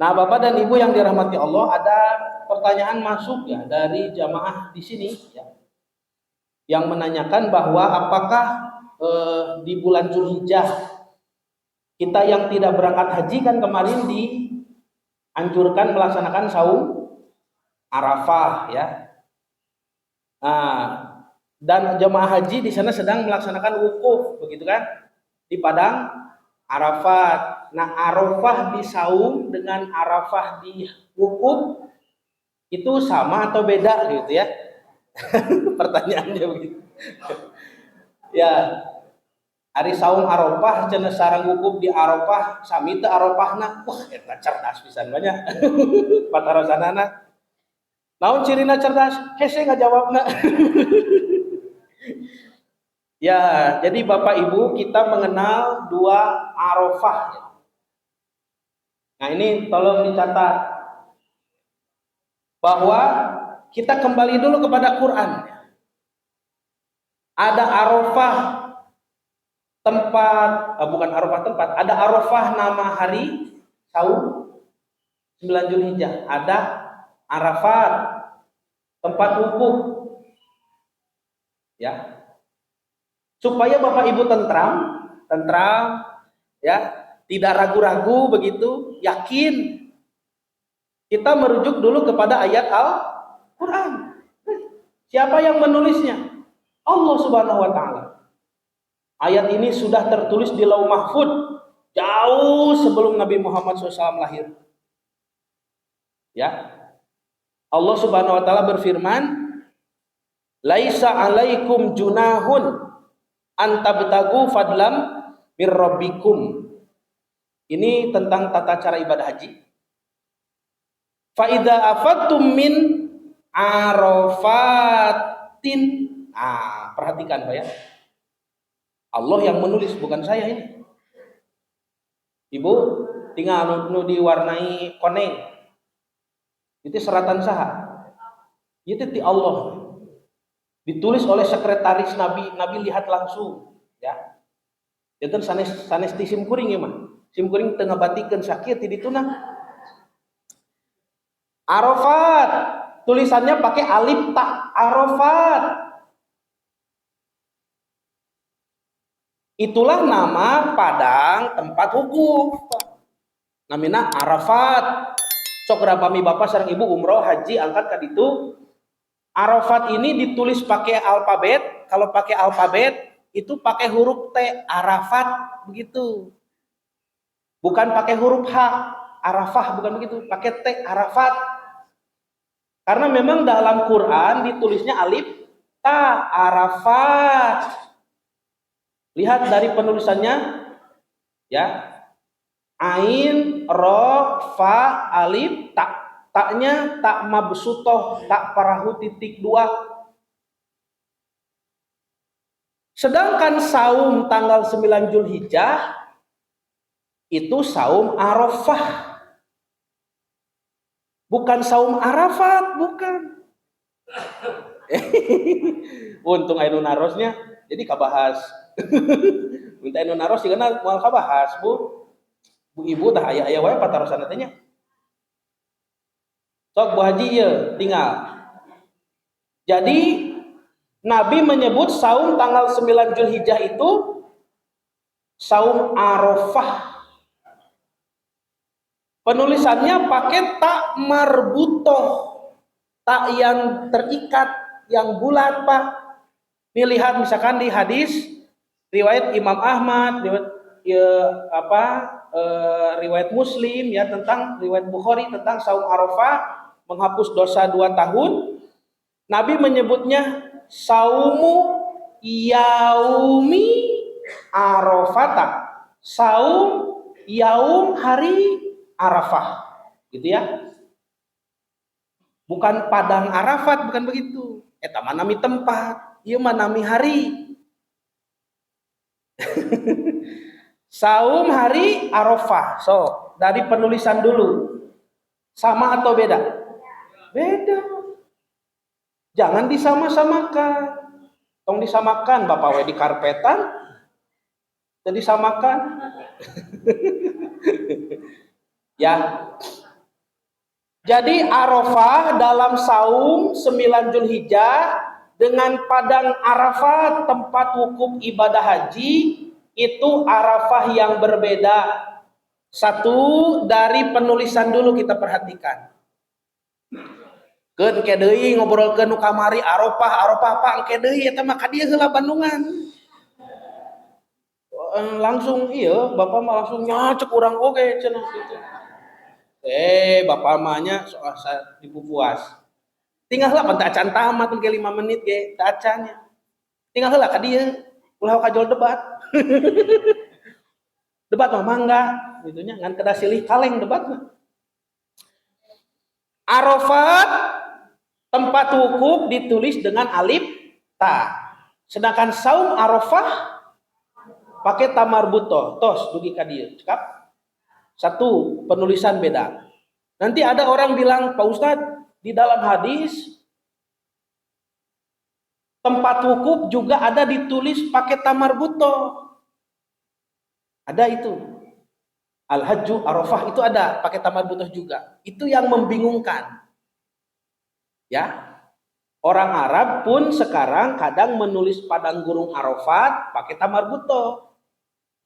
Nah, Bapak dan Ibu yang dirahmati Allah, ada pertanyaan masuk ya dari jamaah di sini ya, yang menanyakan bahwa apakah di bulan Zulhijjah kita yang tidak berangkat haji kan kemarin dianjurkan melaksanakan saum Arafah ya. Nah, dan jemaah haji di sana sedang melaksanakan wukuf, begitu kan? Di padang Arafat. Nah, Arafah di saum dengan Arafah di wukuf itu sama atau beda gitu ya? Pertanyaannya begitu. Ya, hari saum Arafah cenah sareng wukuf di Arafah sami teu Arafahna. Wah, eta cerdas pisan banyak. Patarosanana. Naon cirina cerdas? Hese ngajawabna. Ya, jadi Bapak Ibu kita mengenal dua Arafah. Nah, ini tolong dicatat bahwa kita kembali dulu kepada Quran. Ada Arafah tempat, bukan Arafah tempat, ada Arafah nama hari saum 9 Zulhijjah, ada Arafat tempat wukuf. Ya. Supaya Bapak Ibu tentram ya, tidak ragu-ragu begitu, yakin. Kita merujuk dulu kepada ayat Al-Qur'an. Siapa yang menulisnya? Allah Subhanahu wa taala. Ayat ini sudah tertulis di Lauh Mahfuz jauh sebelum Nabi Muhammad SAW lahir. Ya. Allah Subhanahu wa taala berfirman, "Laisa 'alaikum junahun antabtagu fadlam mir rabbikum." Ini tentang tata cara ibadah haji. Fa idza afattum min arafatin. Perhatikan Pak ya. Allah yang menulis, bukan saya ini. Ibu tinggal nu diwarnai koneng. Itu seratan saha? Itu ti Allah. Ditulis oleh sekretaris Nabi, Nabi lihat langsung ya. Itu sanes ti sim kuring ya mah. Sim kuring teu ngabatikeun sakit di dituna. Arafat, tulisannya pakai alif ta, Arafat. Itulah nama padang tempat wukuf. Namina Arafat. Sok rapami Bapak sareng Ibu umroh haji angkat ka ditu. Arafat ini ditulis pakai alfabet. Kalau pakai alfabet itu pakai huruf T, Arafat begitu. Bukan pakai huruf H, Arafah, bukan begitu, pakai T, Arafat. Karena memang dalam Quran ditulisnya alif ta, Arafat. Lihat dari penulisannya ya. Ain, ro, fa, alif, ta. Taknya tak mabsutoh, tak parahu titik dua. Sedangkan saum tanggal 9 Zulhijjah itu saum Arafah. Bukan saum Arafat, bukan. Untung anu narosnya jadi kabahas. Minta anu naros sigana moal kabahas, Bu. Bu Ibu tah aya wae patarosan teh nya. Sok Bu Haji ya, tinggal. Jadi Nabi menyebut saum tanggal 9 Zulhijjah itu saum Arafah. Penulisannya pakai tak marbutoh, tak yang terikat, yang bulat Pak. Ini lihat misalkan di hadis riwayat Imam Ahmad, riwayat Muslim ya, tentang riwayat Bukhari tentang saum Arafah menghapus dosa 2 tahun. Nabi menyebutnya saumu yaumi Arafata, saum yaum hari Arafah, gitu ya. Bukan padang Arafat, bukan begitu. Eta mah nami tempat, ieu mah nami hari. Saum hari Arafah. So, dari penulisan dulu. Sama atau beda? Beda. Jangan disama-samakan. Tong disamakan, Bapak we di karpetan. Jadi disamakan. Ya. Jadi Arafah dalam saum 9 Zulhijjah dengan padang Arafat tempat wukuf ibadah haji itu Arafah yang berbeda. Satu, dari penulisan dulu kita perhatikan. Keun ke deui ngobrolkeun nu kamari Arafah apa engke deui eta mah ka dieu heula Bandungan. Langsung iya, bapak mah langsung nyacek urang oge cenah kitu. Bapak mahnya soal dipupuas. Tinggal lah pantai acan tamat ke 5 menit ge acannya. Tinggal lah ka dieu ulah ka jol debat. Debat mah mangga gitunya ngan kada silih kaleng debat mah. Arafat tempat wukuf ditulis dengan alif ta. Sedangkan saum Arafah pakai tamarbuto. Tos dugi ka dieu. Cekap. Satu, penulisan beda. Nanti ada orang bilang, Pak Ustadz, di dalam hadis tempat wukuf juga ada ditulis pakai tamarbuto. Ada itu. Al-Hajju Arafah itu ada pakai tamarbuto juga. Itu yang membingungkan. Ya. Orang Arab pun sekarang kadang menulis padang gurung Arafat pakai tamarbuto.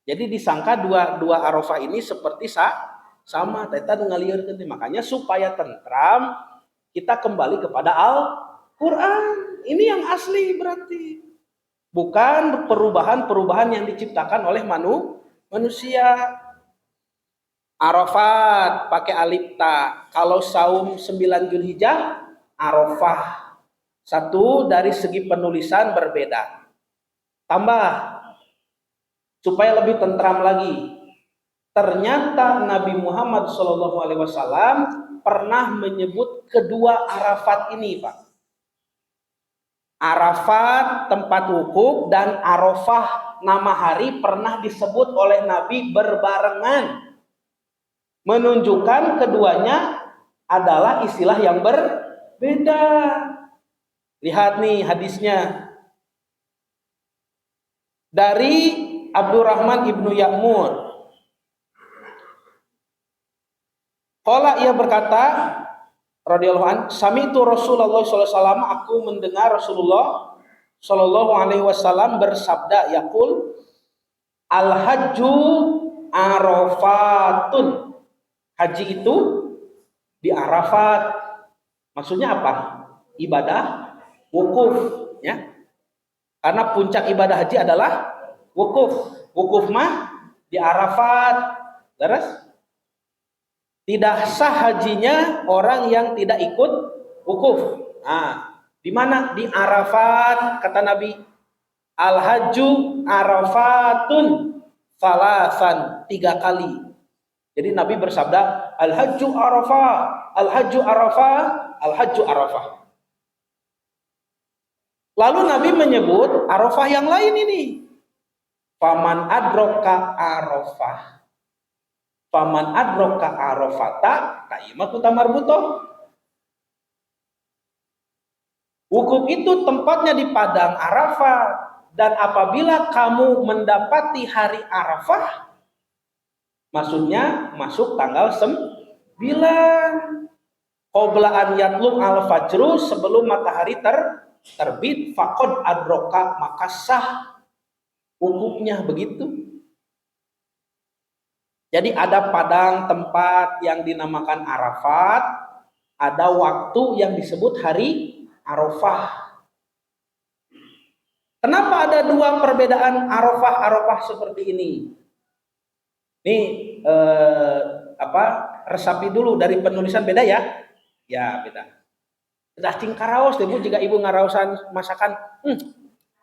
Jadi disangka dua Arafah ini seperti sama teta ngalieureun. Makanya supaya tentram kita kembali kepada Al-Qur'an. Ini yang asli berarti. Bukan perubahan-perubahan yang diciptakan oleh manusia. Arafat pakai alif ta. Kalau saum 9 Zulhijjah Arafah. Satu, dari segi penulisan berbeda. Tambah supaya lebih tentram lagi. Ternyata Nabi Muhammad SAW pernah menyebut kedua Arafat ini, Pak. Arafat tempat wukuf dan Arafah nama hari pernah disebut oleh Nabi berbarengan. Menunjukkan keduanya adalah istilah yang berbeda. Lihat nih hadisnya. Dari Abdurrahman ibnu Ya'mur. Qala ia berkata, radhiyallahu an, sami'tu Rasulullah sallallahu alaihi wasallam, aku mendengar Rasulullah sallallahu alaihi wasallam bersabda, yaqul al-hajju arafatun. Haji itu di Arafat. Maksudnya apa? Ibadah wukuf, ya. Karena puncak ibadah haji adalah wukuf. Wukuf mah di Arafat. Terus tidak sah hajinya orang yang tidak ikut wukuf. Nah, di mana? Di Arafat, kata Nabi. Al-hajju arafatun salasan, 3 kali. Jadi Nabi bersabda, al-hajju arafah, al-hajju arafah, al-hajju arafah. Lalu Nabi menyebut Arafah yang lain ini. Faman adroka Arafah. Faman adroka Arafata kaimaku tamarbuto. Wukuf itu tempatnya di padang Arafah. Dan apabila kamu mendapati hari Arafah, maksudnya masuk tanggal 9. Qabla an yatlu al-fajru, sebelum matahari terbit, faqad adroka, maka sah wukufnya, begitu. Jadi ada padang tempat yang dinamakan Arafat, ada waktu yang disebut hari Arafah. Kenapa ada 2 perbedaan Arafah seperti ini? Nih resapi dulu dari penulisan beda ya. Ya, beda. Dah cing karaos deh Bu, jika ibu ngaraosan masakan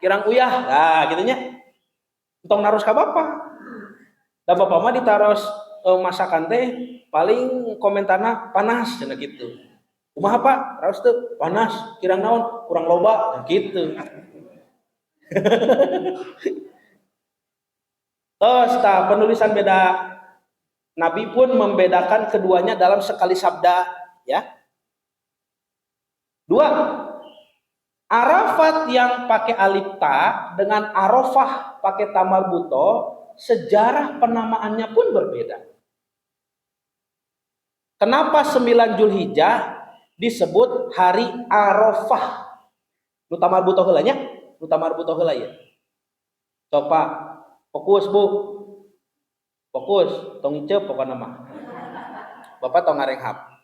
kirang uyah. Nah, gitunya. Entong narus ka Bapak. Da Bapak mah ditaros masakan teh paling komentarna panas cenah gitu. Kumaha Pak? Raos teu panas, kirang naon? Kurang loba, nah, gitu. Penulisan beda. Nabi pun membedakan keduanya dalam sekali sabda, ya. 2. Arafat yang pakai alif ta dengan Arafah pakai tamarbuto, sejarah penamaannya pun berbeda. Kenapa 9 Zulhijjah disebut hari Arafah? Nu tamar butuh heula nya, nu tamar butuh heula ya. Coba fokus Bu. Fokus, tong icep pokokna mah. Bapak tong ngarenghap.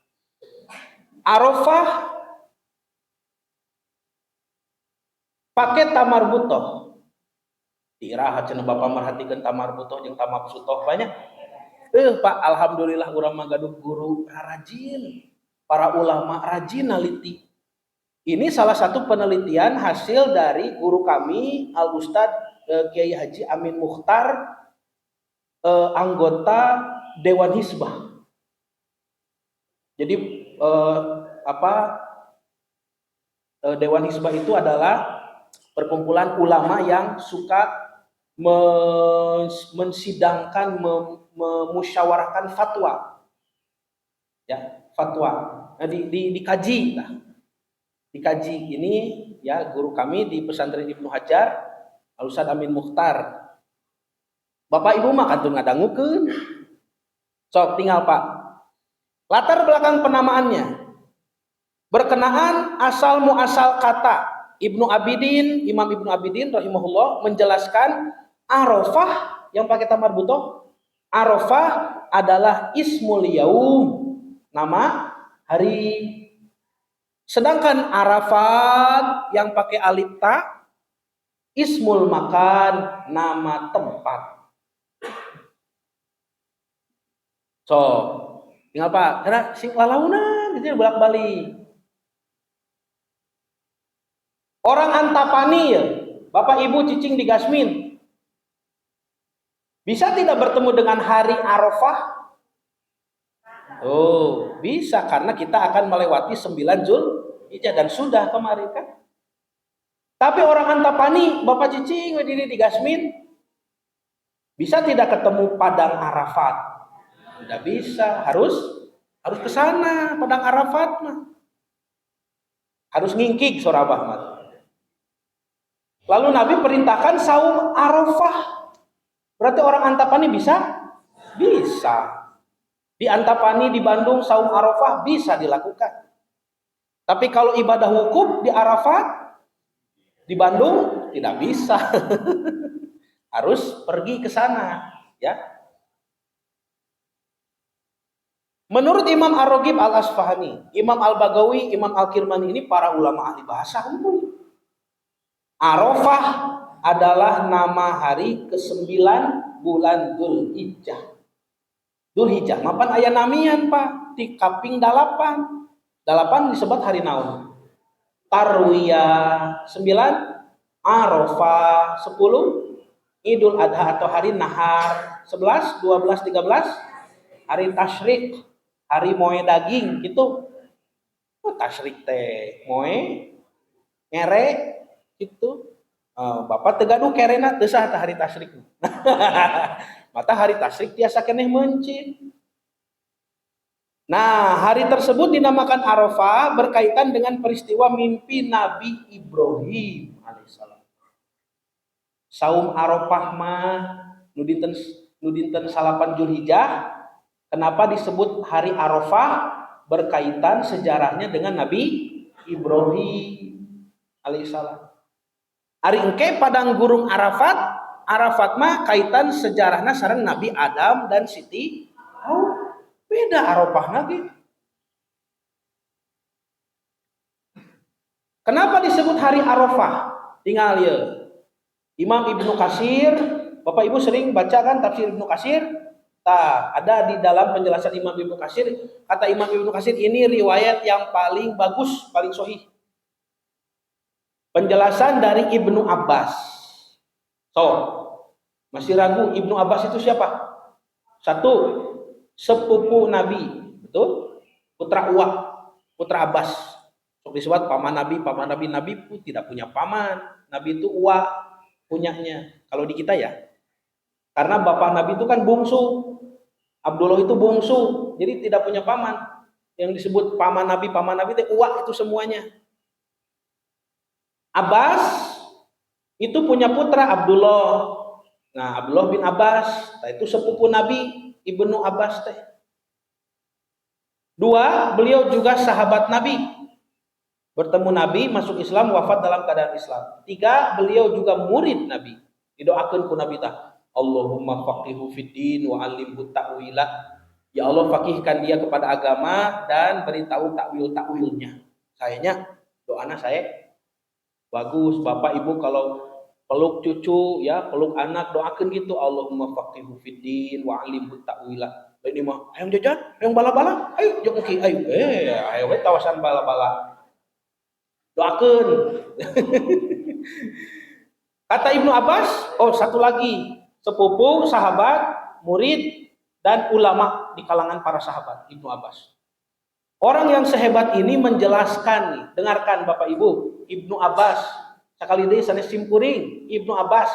Arafah pakai tamar butuh. Iraha cenah Bapak merhatikeun tamar butuh jeung tamar sutoh banyak. Pak, alhamdulillah urang mah gaduh guru rajin. Para ulama rajin naliti. Ini salah satu penelitian hasil dari guru kami Al Ustad Kiai Haji Amin Mukhtar, anggota Dewan Hizbah. Jadi Dewan Hizbah itu adalah perkumpulan ulama yang suka mensidangkan, memusyawarahkan fatwa, ya fatwa. Nah, dikaji lah, dikaji ini ya guru kami di pesantren Ibnu Hajar, Al Ustad Amin Mukhtar. Bapak Ibu mah kantun ngadangukeun. Sok tinggal Pak. Latar belakang penamaannya berkenaan asal muasal kata. Ibnu Abidin, Imam Ibnu Abidin rahimahullah menjelaskan Arafah yang pakai tamar butoh. Arafah adalah ismul yaum, nama hari. Sedangkan Arafat yang pakai alif ta, ismul makan, nama tempat. So, tinggal Pak, karena sing lalaunan gitu bolak-balik. Orang Antapani ya, Bapak Ibu cicing di Gasmin, bisa tidak bertemu dengan hari Arafah? Oh, bisa, karena kita akan melewati 9 Zulhijjah dan sudah kemarin kan. Tapi orang Antapani, Bapak cicing berdiri di Gasmin, bisa tidak ketemu Padang Arafat? Tidak bisa, harus ke sana Padang Arafat mah. Harus ngingkik Sorabah mah. Lalu Nabi perintahkan saum Arafah. Berarti orang Antapani bisa? Bisa. Di Antapani, di Bandung, saum Arafah bisa dilakukan. Tapi kalau ibadah wukuf di Arafat, di Bandung, tidak bisa. Harus pergi ke sana. Ya. Menurut Imam Ar-Raghib Al-Asfahani, Imam Al-Bagawi, Imam Al-Kirmani ini para ulama ahli bahasa umum. Arafah adalah nama hari ke-9 bulan Dzulhijjah. Dzulhijjah, mapan aya namian Pak, di kaping 8. 8 disebut hari naon? Tarwiyah 9, Arafah 10, Idul Adha atau hari nahar 11, 12, 13, hari tasyrik, hari moe daging gitu. Oh, tasyrik teh moe ngere gitu. Bapak tegaduh kerena teu sah hari tasyrik. Mata hari tasyrik tiasa keneh mencit. Nah, hari tersebut dinamakan Arafah berkaitan dengan peristiwa mimpi Nabi Ibrahim alaihissalam. Saum Arafah mah nu dinten 8 Zulhijjah. Kenapa disebut hari Arafah? Berkaitan sejarahnya dengan Nabi Ibrahim alaihissalam. Ari engke padang gurung Arafat, Arafat mah kaitan sejarahna sareng Nabi Adam dan Siti Hawa. Beda Arafah lagi. Kenapa disebut hari Arafah? Tinggal ya. Imam Ibnu Katsir, Bapak Ibu sering baca kan tafsir Ibnu Katsir? Ada di dalam penjelasan Imam Ibnu Katsir, kata Imam Ibnu Katsir ini riwayat yang paling bagus, paling sahih. Penjelasan dari Ibnu Abbas. So, masih ragu Ibnu Abbas itu siapa? Satu, sepupu Nabi, betul? Putra Uwah, putra Abbas. Sok disebut paman Nabi. Nabi pun tidak punya paman. Nabi itu Uwah punyanya. Kalau di kita ya, karena bapak Nabi itu kan bungsu. Abdullah itu bungsu, jadi tidak punya paman. Yang disebut paman Nabi itu Uwah itu semuanya. Abbas itu punya putra Abdullah. Nah, Abdullah bin Abbas, itu sepupu Nabi, Ibnu Abbas teh. Dua, beliau juga sahabat Nabi. Bertemu Nabi, masuk Islam, wafat dalam keadaan Islam. Tiga, beliau juga murid Nabi. Didoakan ku Nabi tah. Allahumma faqihu fiddin wa alimhu ta'wila. Ya Allah, fakihkan dia kepada agama dan beritahu takwil-takwilnya. Sayanya doana saya bagus. Bapak Ibu kalau peluk cucu ya, peluk anak, doakan gitu. Allahumma faqihu fiddin wa alimhu ta'wila. Ini mah, ayo jajan, ayo bala-bala, ayo joki, ayo, ayo tawasan bala-bala. Doakan. Kata Ibnu Abbas, oh satu lagi, sepupu, sahabat, murid, dan ulama di kalangan para sahabat, Ibnu Abbas. Orang yang sehebat ini menjelaskan nih, dengarkan Bapak Ibu, Ibnu Abbas, sekali deh sanes simpuring, Ibnu Abbas,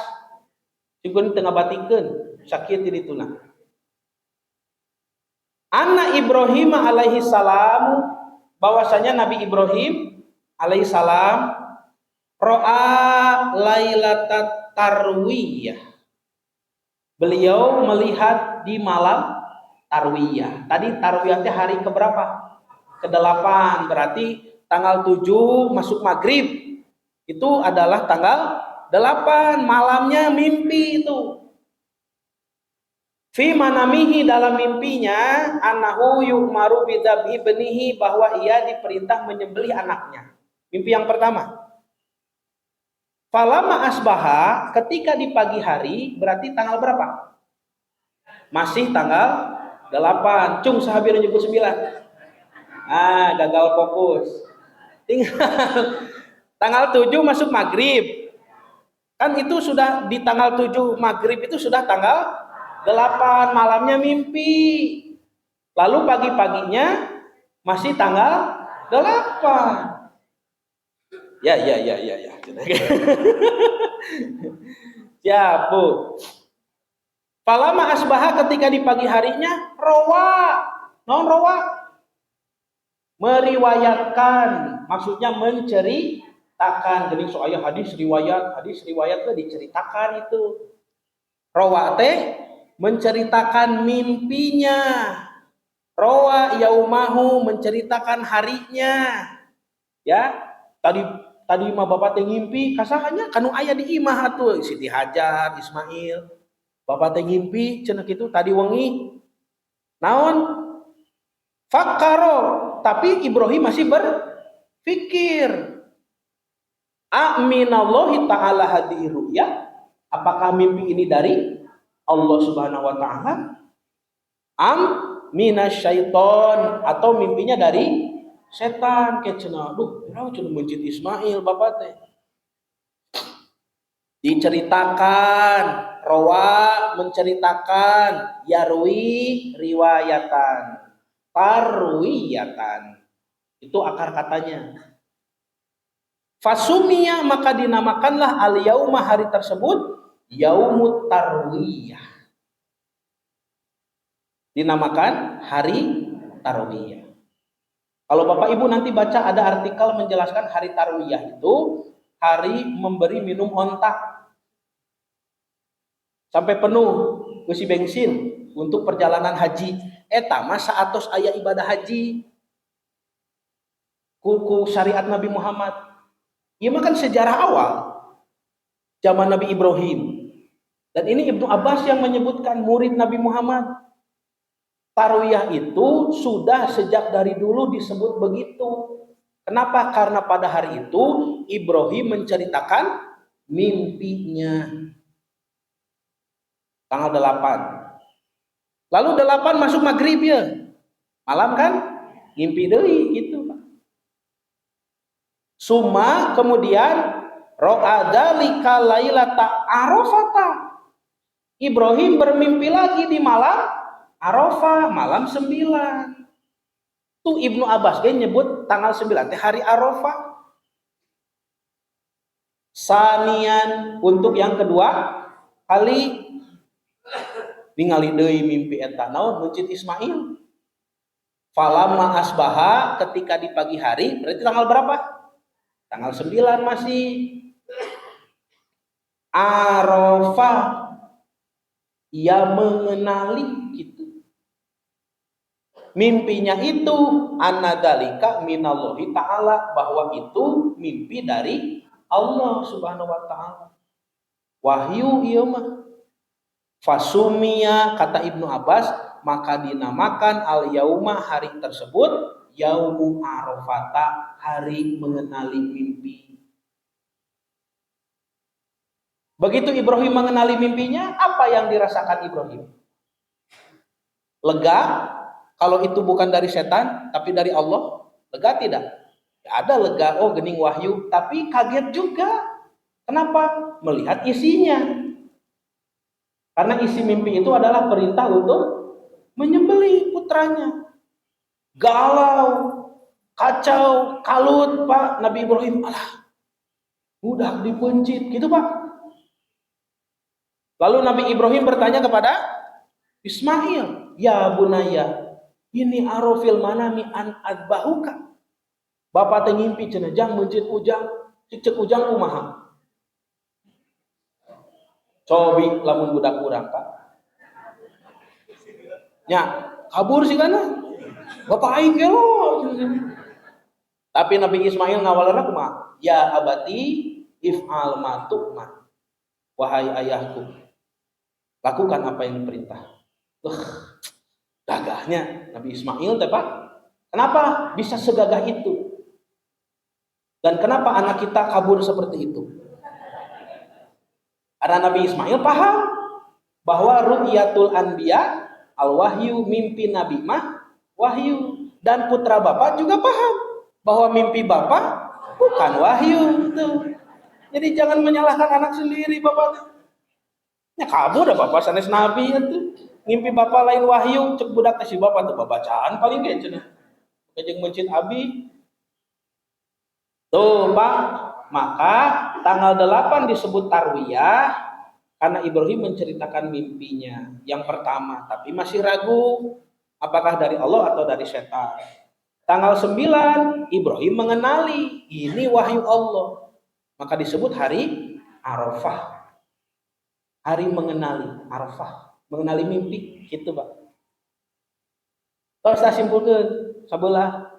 simpuring tengah batikeun, sakit di tuna. Anna Ibrahim alaihi salam, bahwasanya Nabi Ibrahim alaihi salam ro'a lailatat tarwiyah. Beliau melihat di malam tarwiyah. Tadi tarwiyah itu hari keberapa? Ke-8. Berarti tanggal 7 masuk maghrib. Itu adalah tanggal 8. Malamnya mimpi itu. Fi manamihi, dalam mimpinya, annahu yu'maru bidabhi benihi, bahwa ia diperintah menyembelih anaknya. Mimpi yang pertama. Falama asbaha, ketika di pagi hari, berarti tanggal berapa? Masih tanggal 8. Cung sahabir nyebut 9. Gagal fokus. Tinggal tanggal 7 masuk maghrib. Kan itu sudah di tanggal 7 maghrib, itu sudah tanggal 8, malamnya mimpi. Lalu pagi-paginya masih tanggal 8. Ya. Ya, Bu. Falama asbaha, ketika di pagi harinya, rawa. Meriwayatkan, maksudnya menceritakan. Jadi soalnya hadis riwayat itu diceritakan itu. Rawa teh menceritakan mimpinya. Rawa yaumahu, menceritakan harinya. Ya, tadi mah bapak teh ngimpi kasahannya kanu aya di imah atuh Siti Hajar, Ismail. Bapak teh ngimpi cenah kitu tadi wengi. Naon? Fakaro, tapi Ibrahim masih berpikir. Aminallahi ta'ala hadhihi ru'ya. Apakah mimpi ini dari Allah Subhanahu wa taala? Am minasyaiton, atau mimpinya dari setan? Ke cenah, urang cenah mencit Ismail bapak teh. Diceritakan, rawa menceritakan, yarwi riwayatan, tarwiyatan. Itu akar katanya. Fasumia, maka dinamakanlah al-yauma, hari tersebut, yaumut tarwiyah. Dinamakan hari tarwiyah. Kalau Bapak Ibu nanti baca ada artikel menjelaskan hari tarwiyah itu hari memberi minum onta sampai penuh isi bensin untuk perjalanan haji. Eta mah saatos aya ibadah haji ku syariat Nabi Muhammad. Ieu mah kan sejarah awal zaman Nabi Ibrahim. Dan ini Ibnu Abbas yang menyebutkan, murid Nabi Muhammad. Tarwiyah itu sudah sejak dari dulu disebut begitu. Kenapa? Karena pada hari itu Ibrahim menceritakan mimpinya. Tanggal 8. Lalu 8 masuk maghrib ya. Malam kan? Ngimpi deui gitu, Pak. Suma kemudian ro'adzalika lailata arafata. Ibrahim bermimpi lagi di malam Arafah, malam 9. Tuh Ibnu Abbas nyebut tanggal 9 teh hari Arafah. Sanian, untuk yang kedua kali ningali deui mimpi eta naon mencit Ismail. Falamma asbaha, ketika di pagi hari, berarti tanggal berapa? Tanggal 9 masih. Arafah, ia mengenali gitu. Mimpinya itu annadzalika minallahi ta'ala, bahwa itu mimpi dari Allah Subhanahu wa taala. Wahyu ieu mah. Fasumia, kata Ibnu Abbas, maka dinamakan al yauma, hari tersebut, yaumu arafata, hari mengenali mimpi. Begitu Ibrahim mengenali mimpinya, apa yang dirasakan Ibrahim? Lega, kalau itu bukan dari setan tapi dari Allah, lega tidak? Ya, ada lega, oh gening wahyu, tapi kaget juga. Kenapa? Melihat isinya. Karena isi mimpi itu adalah perintah untuk menyembelih putranya. Galau, kacau, kalut, Pak. Nabi Ibrahim, alah, udah dipencit, gitu Pak. Lalu Nabi Ibrahim bertanya kepada Ismail, ya bunaya, ini arofil manami an adbahuka. Bapak teh ngimpi cenah jang mencit ujang, cicek ujang kumaha. Cobi lamun budak kurang Pak. Nya, kabur sih kana. Bapak aing ge lo. Tapi Nabi Ismail ngawalana kumaha? Ya abati if'al ma tu'mar. Wahai ayahku, lakukan apa yang diperintah. Gagahnya Nabi Ismail teh Pak. Kenapa bisa segagah itu? Dan kenapa anak kita kabur seperti itu? Karena Nabi Ismail paham bahwa ru'yatul anbiya al-wahyu, mimpi Nabi mah wahyu, dan putra bapak juga paham bahwa mimpi bapak bukan wahyu gitu. Jadi jangan menyalahkan anak sendiri bapak. Ya kabur dah bapak sanes Nabi itu. Mimpi bapak lain wahyu, cek budak si bapak tuh babacaan paling ge cenah. Kejeng mencit abi. Tuh Pak, maka tanggal 8 disebut Tarwiyah karena Ibrahim menceritakan mimpinya yang pertama, tapi masih ragu apakah dari Allah atau dari setan. Tanggal 9 Ibrahim mengenali ini wahyu Allah, maka disebut hari Arafah. Hari mengenali Arafah, mengenali mimpi gitu Pak. Terus saya simpulkan sabelah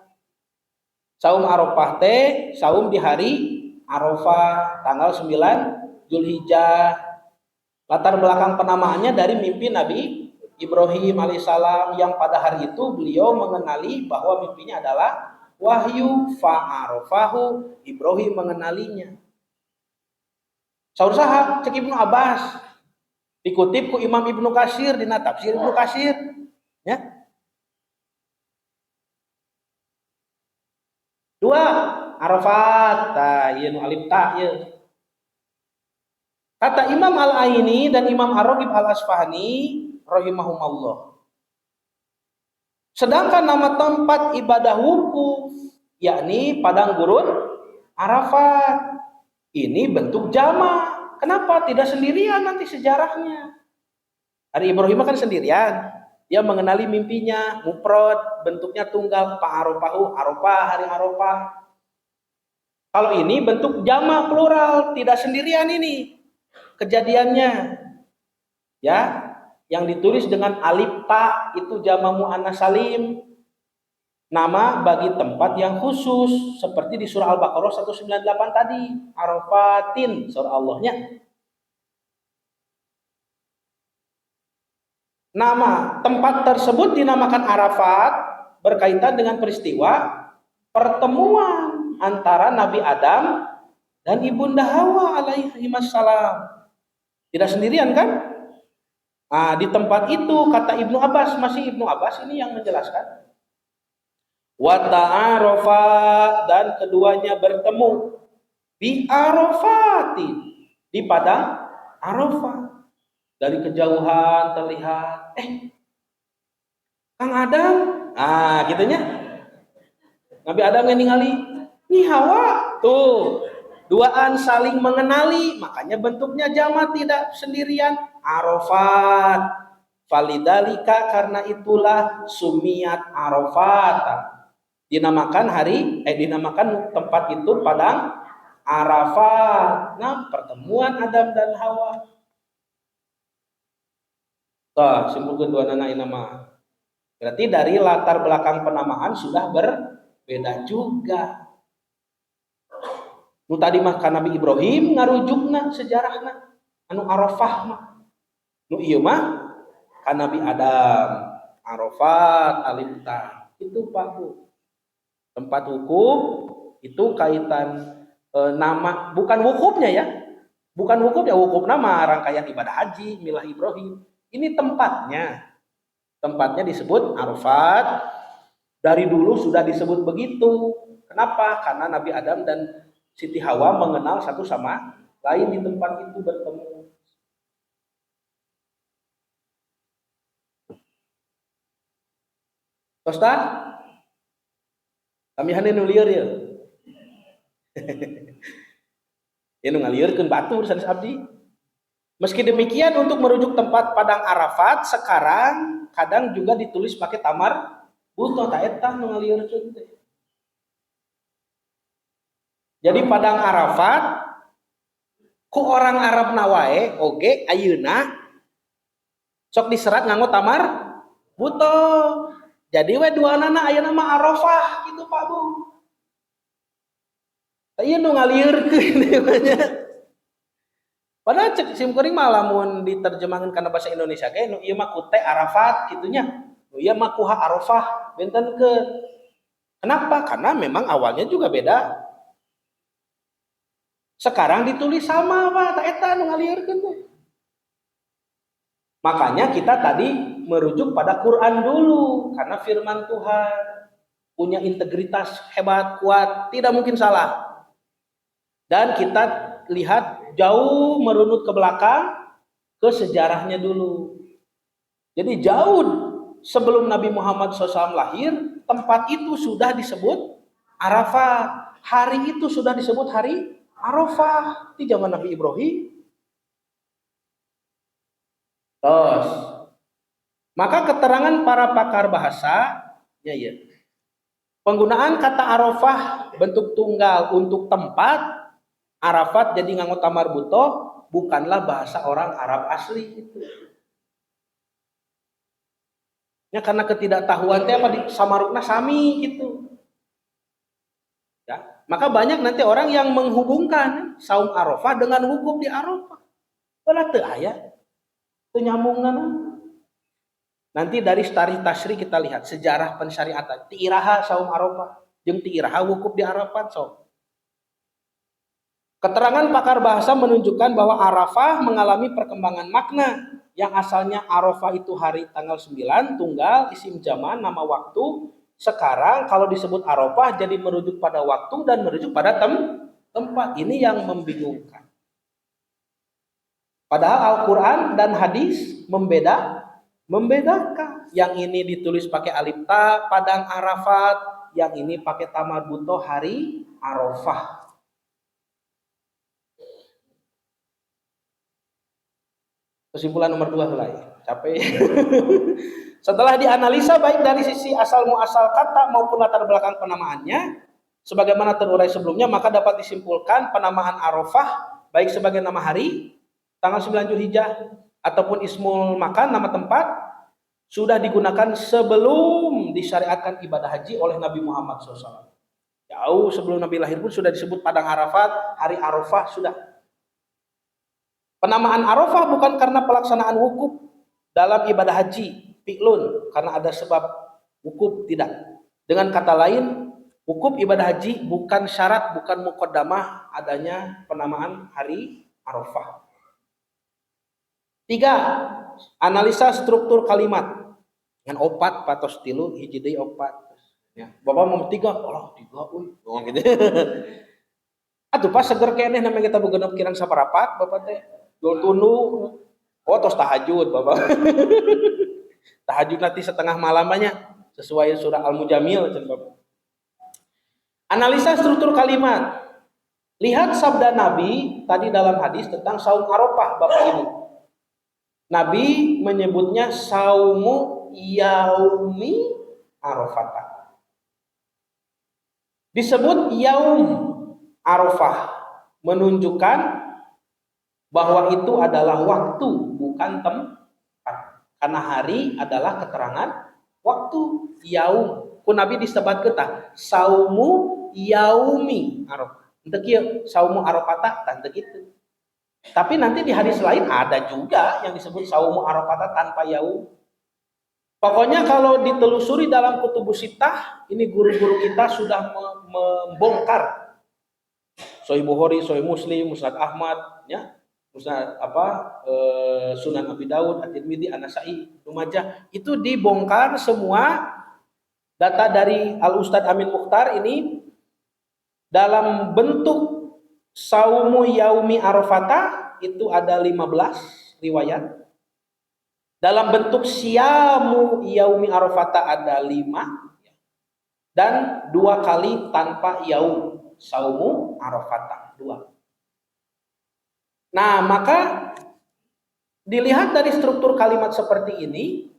saum Arafah teh saum di hari Arafah tanggal 9 Zulhijjah. Latar belakang penamaannya dari mimpi Nabi Ibrahim alaihissalam yang pada hari itu beliau mengenali bahwa mimpinya adalah wahyu, fa'arafahu, Ibrahim mengenalinya. Saur saha cek Ibnu Abbas, dikutip ku Imam Ibnu Katsir dina tafsir Ibnu Katsir, ya. Dua, Arafat, tah ieu nu alif ta ieu. Kata Imam Al-Aini dan Imam Ar-Raghib Al-Asfahani rahimahumallah. Sedangkan nama tempat ibadah wukuf yakni padang gurun Arafat. Ini bentuk jamak. Kenapa tidak sendirian nanti sejarahnya? Hari Ibrahim kan sendirian. Dia mengenali mimpinya, mufrad, bentuknya tunggal, fa'arafahu, Arafah, hari Arafah. Kalau ini bentuk jamak plural, tidak sendirian ini kejadiannya. Ya, yang ditulis dengan alif ta itu jamak muannats salim. Nama bagi tempat yang khusus seperti di surah Al-Baqarah 198 tadi, Arafatin, surah Allahnya. Nama tempat tersebut dinamakan Arafat berkaitan dengan peristiwa pertemuan antara Nabi Adam dan Ibunda Hawa alaihi wassalam. Tidak sendirian kan? Nah, di tempat itu kata Ibnu Abbas, masih Ibnu Abbas ini yang menjelaskan. Wa ta'arafa, dan keduanya bertemu di Arafati, di padang Arafah. Dari kejauhan terlihat, Kang Adam, gitunya. Nabi Adam yang ningali, nih Hawa, tuh, duaan saling mengenali, makanya bentuknya jamak tidak sendirian, Arafat. Falidalika, karena itulah sumiat Arafat. Dinamakan dinamakan tempat itu padang Arafat. Nah, pertemuan Adam dan Hawa. Tah, simpulkeun dua nana nama. Berarti dari latar belakang penamaan sudah berbeda juga. Nu tadi mah ka Nabi Ibrahim ngarujukna sejarahna anu Arafah mah. Nu ieu mah ka Nabi Adam, Arafat, Alifta. Itu Pak Bu. Tempat wukuf itu kaitan nama, bukan wukufnya ya. Bukan wukuf ya, wukuf nama rangkaian ibadah haji, milah Ibrahim. Ini tempatnya. Tempatnya disebut Arafat. Dari dulu sudah disebut begitu. Kenapa? Karena Nabi Adam dan Siti Hawa mengenal satu sama lain di tempat itu bertemu. Tosta? Kami hanya nulieur ya. Ya nu ngalieureun batur sanes abdi. Meski demikian untuk merujuk tempat Padang Arafat sekarang kadang juga ditulis pakai tamar buto ta eta nu ngalieureun teh. Jadi Padang Arafat ku orang Arab nawae oge ayeuna sok diserat nganggo tamar buto. Jadi we duanana ayeuna mah Arafah gitu Pak Bu. Ieu nu ngalieureun namanya. Padahal cek simkuring mah lamun diterjemahkeun kana bahasa Indonesia ge nu ieu mah ku teh Arafat kitunya. Nu ieu mah kuha Arafah bentenkeun. Kenapa? Karena memang awalnya juga beda. Sekarang ditulis sama Pak, ta eta nu ngalieureun teh. Makanya kita tadi merujuk pada Quran dulu karena firman Tuhan punya integritas hebat, kuat, tidak mungkin salah. Dan kita lihat jauh merunut ke belakang ke sejarahnya dulu. Jadi jauh sebelum Nabi Muhammad SAW lahir, tempat itu sudah disebut Arafah. Hari itu sudah disebut hari Arafah di zaman Nabi Ibrahim. Terus, maka keterangan para pakar bahasa, ya, penggunaan kata Arafah bentuk tunggal untuk tempat, Arafat jadi nganggo tamar buto, bukanlah bahasa orang Arab asli itu. Ya karena ketidaktahuan teh apa di samarukna sami gitu. Ya, maka banyak nanti orang yang menghubungkan saum Arafah dengan wukuf di Arafah. Bala teu aya. Teu nyambungna. Nanti dari Tarikh Tasri kita lihat sejarah pensyariatan. Ti iraha saum Arafah jeung ti iraha wukuf di Arafat sok. Keterangan pakar bahasa menunjukkan bahwa Arafah mengalami perkembangan makna yang asalnya Arafah itu hari tanggal 9 tunggal isim zaman nama waktu. Sekarang kalau disebut Arafah jadi merujuk pada waktu dan merujuk pada tempat. Ini yang membingungkan. Padahal Al-Quran dan hadis membedakan. Yang ini ditulis pakai alif ta Padang Arafat, yang ini pakai tamar buto hari Arafah. Kesimpulan nomor 2 lah ya. Capek. Setelah dianalisa baik dari sisi asal muasal kata maupun latar belakang penamaannya, sebagaimana terurai sebelumnya, maka dapat disimpulkan penamaan Arafah baik sebagai nama hari tanggal 9 Zulhijjah ataupun ismul makan nama tempat sudah digunakan sebelum disyariatkan ibadah haji oleh Nabi Muhammad SAW. Jauh sebelum Nabi lahir pun sudah disebut Padang Arafat, hari Arafah sudah. Penamaan Arafah bukan karena pelaksanaan wukuf dalam ibadah haji, fi'lun, karena ada sebab wukuf, tidak. Dengan kata lain, wukuf ibadah haji bukan syarat, bukan muqaddamah adanya penamaan hari Arafah. 3. Analisa struktur kalimat. Dengan opat patos tilu hiji deui opat. Ya, Bapak mau 3, Allah 3 euy. Gitu. Atuh pas seger keneh namanya kita begenep kirang saparapat Bapak teh. Dol tunu. Oh tos tahajud Bapak. Tahajud nanti setengah malamnya sesuai surah Al-Mujamil cenah Bapak. Analisa struktur kalimat. Lihat sabda Nabi tadi dalam hadis tentang saum Arafah Bapak Ibu. Nabi menyebutnya saumu yaumi Arafah. Disebut yaum Arafah menunjukkan bahwa itu adalah waktu bukan tempat. Karena hari adalah keterangan waktu yaum. Ku Nabi disebat ketah saumu yaumi Arafah. Henteu kieu saumu Arafah tah gitu. Tapi nanti di hadis lain ada juga yang disebut saumu Arafah tanpa yaum. Pokoknya kalau ditelusuri dalam kutubus sittah, ini guru-guru kita sudah membongkar Sahih Bukhari, Sahih Muslim, Musnad Ahmad, ya, Musnad Sunan Abi Daud, At-Tirmidzi, An-Nasa'i, Ibnu Majah, itu dibongkar semua data dari Al Ustadz Amin Mukhtar ini dalam bentuk saumu yaumi arafata itu ada 15 riwayat. Dalam bentuk siamu yaumi arafata ada 5 dan 2 kali tanpa yaum saumu arafata 2. Nah, maka dilihat dari struktur kalimat seperti ini,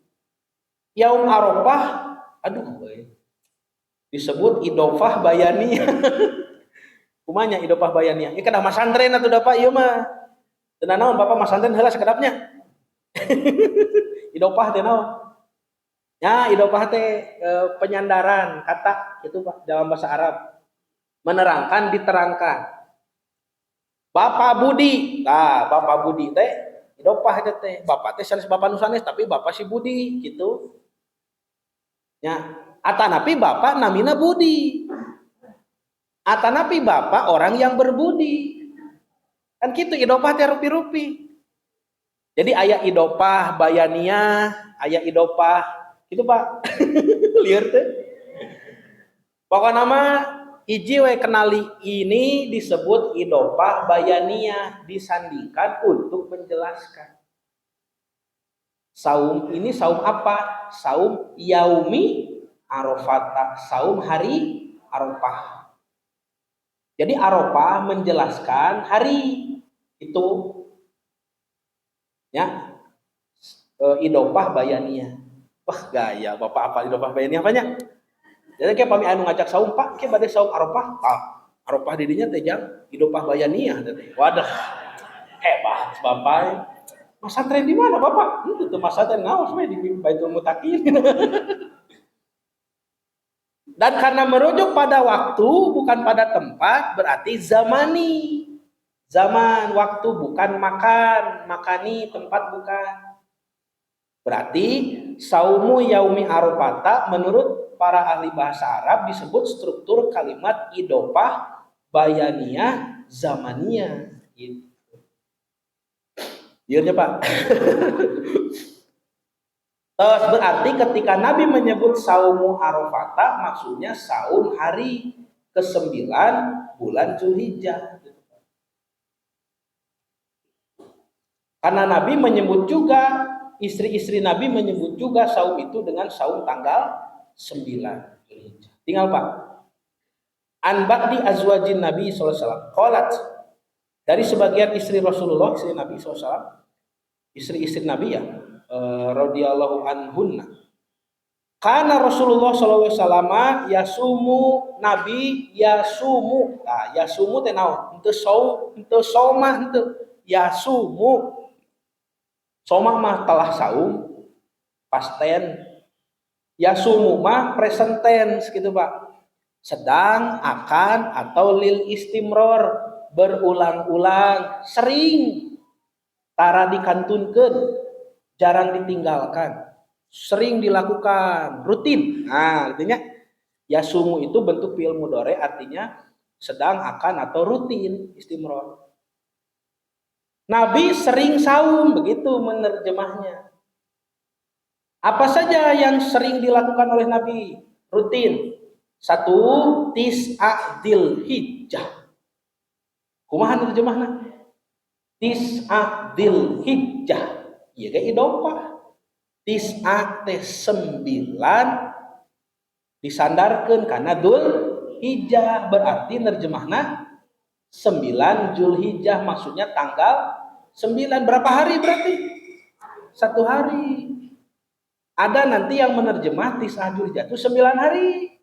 yaum arafah, disebut idofah bayaniyah. Kumanya idofah bayaniyah. Ieu kada masantren atuh da Pak ieu mah. Teu naon Bapak masantren heula sakedapnya. Idopah teh naon? Ya, idopah teh penyandaran kata itu Pak dalam bahasa Arab. Menerangkan, diterangkan. Bapak Budi. Nah, Bapak Budi teh idopah teh. Bapak teh sanes bapak nu sanes tapi Bapak si Budi gitu. Ya, atanapi Bapak namina Budi. Atanapi Bapak orang yang berbudi. Kan gitu idopah teh rupi-rupi. Jadi ayat idopah bayaniyah, ayat idopah gitu Pak. Liar teh. Pokoknya nama hiji we kenali ini disebut idopah bayaniyah, disandingkan untuk menjelaskan. Saum ini saum apa? Saum yaumi arafah, saum hari Arafah. Jadi Arafah menjelaskan hari itu. Ya, idopah bayaniyah. Wah gaya Bapak apa idopah bayaniyah banyak. Jadi kayak pami anu ngajak saum Pak, kayak bade saum Arafah. Arafah didinya teh jang idopah bayaniyah teh. Wadah. Hebat Bapak. Masantren di mana Bapak? Itu masantren ngaos we di Baitul Mutakin. Dan karena merujuk pada waktu bukan pada tempat berarti zamani. Zaman, waktu bukan makan, makani tempat bukan. Berarti saumu yaumi arafata menurut para ahli bahasa Arab disebut struktur kalimat idopah bayaniyah zamaniyah gitu. Iya Pak. Terus berarti ketika Nabi menyebut saumu arafata maksudnya saum hari ke-9 bulan Zulhijjah. Karena Nabi menyebut juga, istri-istri Nabi menyebut juga saum itu dengan saum tanggal 9. Tinggal Pak. An ba'di azwajin Nabi SAW. Qalat. Dari sebagian istri Rasulullah, istri Nabi SAW. Istri-istri Nabi ya. Radhiyallahu anhunna. Karena Rasulullah SAW yasumu Nabi yasumu. Nah, yasumu teh naon? Henteu saumah henteu. Yasumu. Soma mah telah saum, past tense. Yasumu mah present tense gitu Pak. Sedang, akan, atau lil istimror, berulang-ulang, sering, tara dikantunkeun, jarang ditinggalkan, sering dilakukan, rutin. Nah, artinya yasumu itu bentuk fi'il mudhari artinya sedang, akan, atau rutin istimror. Nabi sering saum, begitu menerjemahnya. Apa saja yang sering dilakukan oleh Nabi? Rutin. 1. Tis'a Dzulhijjah. Kumaha terjemahna? Tis'a Dzulhijjah. Ieu ge idopah. Tis'a teh 9 disandarkeun kana Dzulhijjah, berarti nerjemahna 9 Zulhijjah, maksudnya tanggal 9. Berapa hari berarti? 1 hari. Ada nanti yang menerjemah Tis'a Zulhijjah itu 9 hari.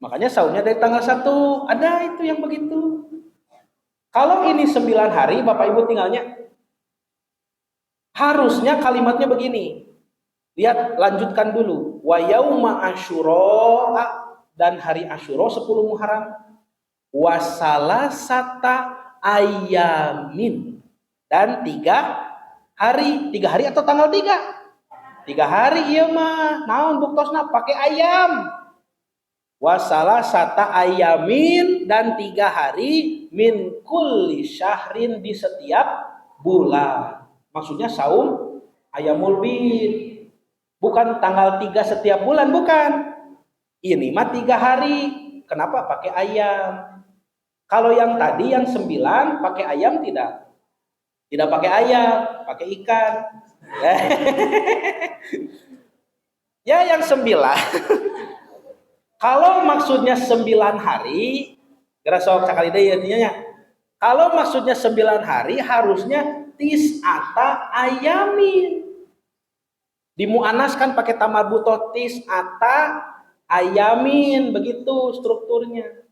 Makanya saumnya dari tanggal 1. Ada itu yang begitu. Kalau ini 9 hari, Bapak Ibu tinggalnya. Harusnya kalimatnya begini. Lihat, lanjutkan dulu. Wa yauma asyura, dan hari Asyura 10 Muharram. Wa salasata ayamin, dan 3 hari. 3 hari atau tanggal 3? 3 hari iya mah. Naon buktosna pakai ayam. Wa salasata ayamin, dan 3 hari min kulli syahrin, di setiap bulan. Maksudnya saum ayamul bid. Bukan tanggal 3 setiap bulan, bukan. Ini mah 3 hari. Kenapa pakai ayam? Kalau yang tadi yang 9 pakai ayam tidak? Tidak pakai ayam, pakai ikan. Ya yang 9. Kalau maksudnya 9 hari, kira sok sekali deh intinya. Kalau maksudnya 9 hari harusnya tis'ata ayamin. Dimuanaskan pakai tamarbuto, tis'ata ayamin, begitu strukturnya.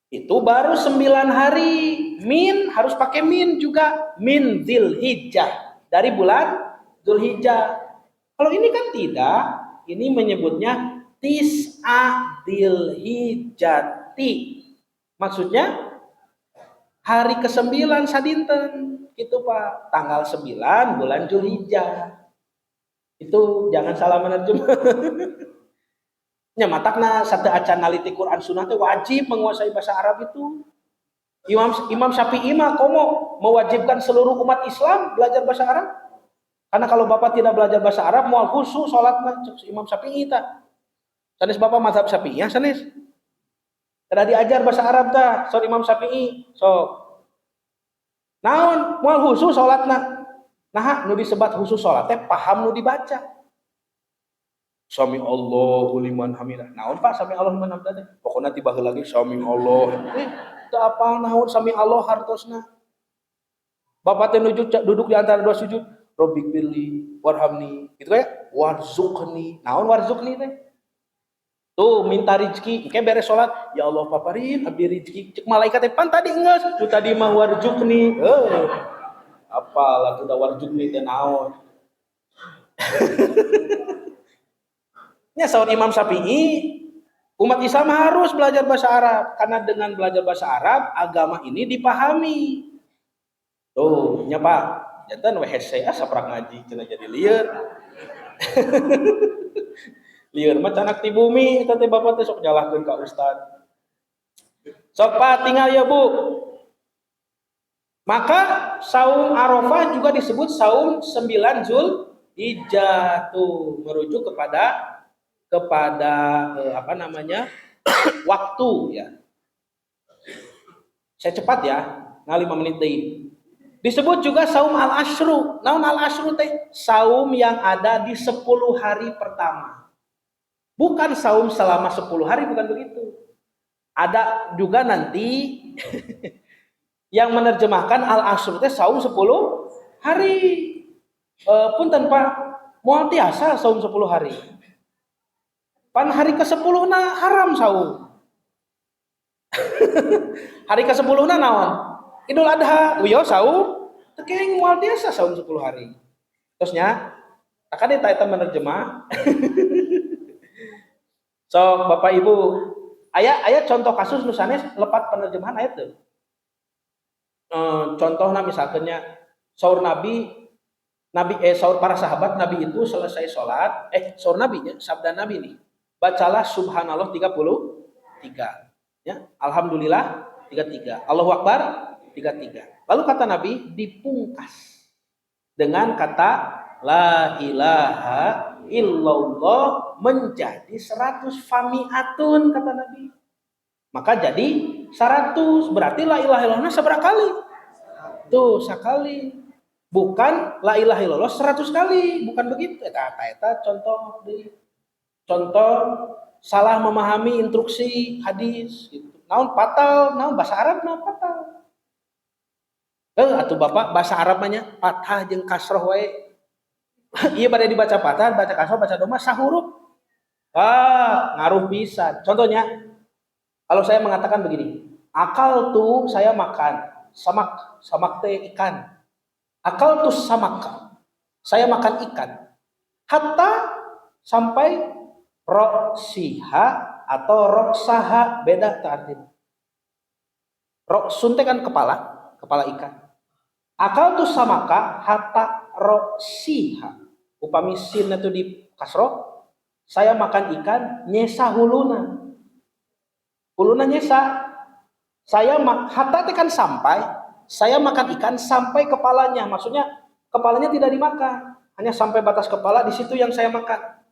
Itu baru 9 hari. Min harus pakai min juga, min Dzulhijjah, dari bulan Dzulhijjah. Kalau ini kan tidak, ini menyebutnya tis'a Dzulhijjati. Maksudnya hari ke-9 sadinten gitu Pak, tanggal 9 bulan Dzulhijjah. Itu jangan salah menerjemah. Nya matakna satu acan naliti Quran Sunnah teh wajib menguasai bahasa Arab itu. Imam Syafi'i mah komo mewajibkan seluruh umat Islam belajar bahasa Arab. Karena kalau Bapak tidak belajar bahasa Arab moal khusus salat mah Imam Syafi'i tah. Sanes Bapak mazhab Syafi'i ya sanes. Kada diajar bahasa Arab tah, sok Imam Syafi'i, sok. Naon moal khusus salatna. Nah, nu disebat khusus salat teh paham nu dibaca. Sami Allahu liman hamidah. Naon Pak sami Allahu liman hamidah teh? Pokona tiba heula lagi sami Allah. Teu apal naon sami Allah hartosna. Bapak teh duduk di antara dua sujud, Rabbik billi warhamni. Gitu kayak warzuqni. Naon warzuqni teh? Tuh minta rezeki, engke beres salat, ya Allah paparin abdi rezeki. Cek malaikat teh pan tadi geus, tu tadi mah warzuqni. Apalah tuh da warzuqni teh naon. Nya saur Imam Syafi'i, umat Islam harus belajar bahasa Arab karena dengan belajar bahasa Arab agama ini dipahami. Tuh, nya Pak, jantan we hese saprak ngaji cenah jadi lieur. Lieur mah canak ti bumi eta teh Bapak teh sok nyalahkeun ka ustad. Sok Pak tinggal ya Bu. Maka saum Arafah juga disebut saum 9 Dzulhijjah, tuh merujuk kepada apa namanya? Waktu ya. Saya cepat ya, nah 5 menit deui. Disebut juga saum al-asyru. Naon al-asyru teh? Saum yang ada di 10 hari pertama. Bukan saum selama 10 hari, bukan begitu. Ada juga nanti yang menerjemahkan al-asyru teh saum 10 hari. Punten Pak, moal tiasa saum 10 hari. Pan hari ke-10 na haram saum. Hari ke-10 na naon? Idul Adha, uyo saum, teu kenging moal tiasa saum 10 hari. Terusnya, takade eta menerjemah. So, Bapak Ibu, aya contoh kasus nu sanes lepat penerjemahan ayat teu? Contohnya misalnya saur saur para sahabat Nabi itu selesai sholat, saur Nabi ya, sabda Nabi nih, bacalah subhanallah 33 ya, alhamdulillah 33, Allahu Akbar 33. Lalu kata Nabi dipungkas dengan kata la ilaha illallah menjadi 100 famiatun kata Nabi. Maka jadi 100, berarti la ilaha illallah seberapa kali? Tuh, sekali. Bukan la ilaha illallah 100 kali, bukan begitu. Eta contoh salah memahami instruksi hadis gitu. Naon fatal, naon bahasa Arab naon fatal. Atuh Bapak bahasa Arab nya fathah jeung kasroh wae. Iya bade dibaca fathah, baca kasroh, baca doma sahuruf. Ngaruh pisan. Contohnya kalau saya mengatakan begini, akal tuh saya makan, samak teh ikan. Akal tuh samak, saya makan ikan. hatta sampai roksiha atau roksaha, beda artinya. Roksun kan kepala ikan. Akal tuh samaka hatta roksiha. Upami sin itu di kasro, saya makan ikan nyesa huluna. Huluna nyesa. Hatta kan sampai, saya makan ikan sampai kepalanya. Maksudnya kepalanya tidak dimakan, hanya sampai batas kepala, di situ yang saya makan.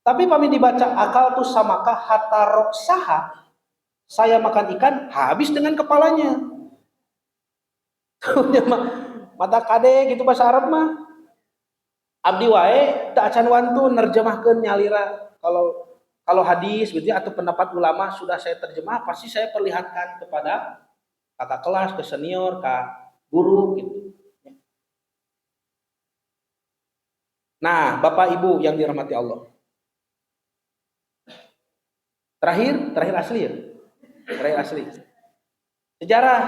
Tapi kami dibaca akal tuh samaka hatta roksaha, saya makan ikan habis dengan kepalanya. Mata kade gitu bahasa Arab mah. Abdi wae tak acan wantu nerjemahkeun nyalira. Kalau hadis gitu atau pendapat ulama sudah saya terjemah, pasti saya perlihatkan kepada kakak kelas, ke senior, ke guru gitu. Nah, Bapak Ibu yang dirahmati Allah. Terakhir asli ya. Terakhir asli. Sejarah.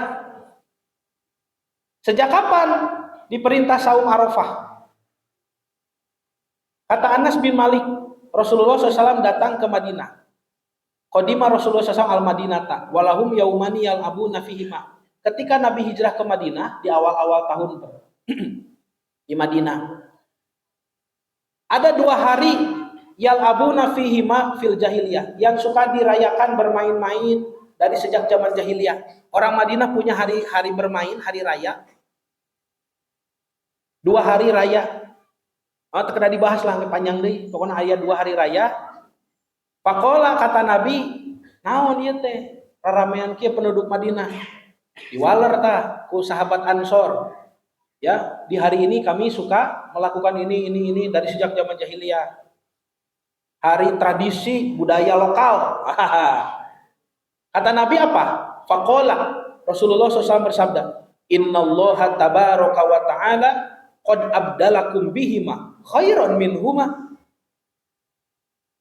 Sejak kapan diperintah saum Arafah? Kata Anas bin Malik, Rasulullah SAW datang ke Madinah. Qadima Rasulullah SAW al-Madinata, walahum yaumani yal'abuna fihima. Ketika Nabi hijrah ke Madinah di awal-awal tahun di Madinah, ada 2 hari yal'abuna fihima fil jahiliyah, yang suka dirayakan bermain-main dari sejak zaman jahiliyah. Orang Madinah punya hari bermain, hari raya. 2 hari raya. Terkena dibahas lah panjang deh. Pokoknya ayat 2 hari raya. Pakola kata Nabi, naon ieu teh? Raramean kieu penduduk Madinah. Diwaler tah ku sahabat Ansor. Ya, di hari ini kami suka melakukan ini dari sejak zaman jahiliyah. Hari tradisi budaya lokal. Kata Nabi apa? Pakola Rasulullah SAW bersabda, Innallaha tabaraka wa ta'ala qad abdalakum bihima khairan minhuma.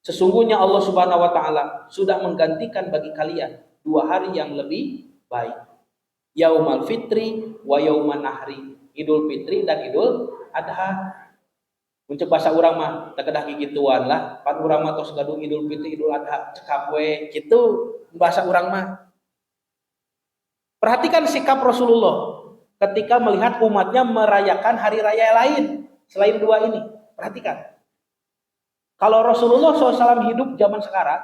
Sesungguhnya Allah Subhanahu wa taala sudah menggantikan bagi kalian 2 hari yang lebih baik. Yaumal fitri wa yauman nahri. Idul Fitri dan Idul Adha. Muncul bahasa urang mah teu kedah gigituan lah. Pan urang mah tos gadung Idul Fitri, Idul Adha cekap we kitu bahasa urang mah. Perhatikan sikap Rasulullah ketika melihat umatnya merayakan hari raya lain selain 2 ini. Perhatikan. Kalau Rasulullah SAW hidup zaman sekarang,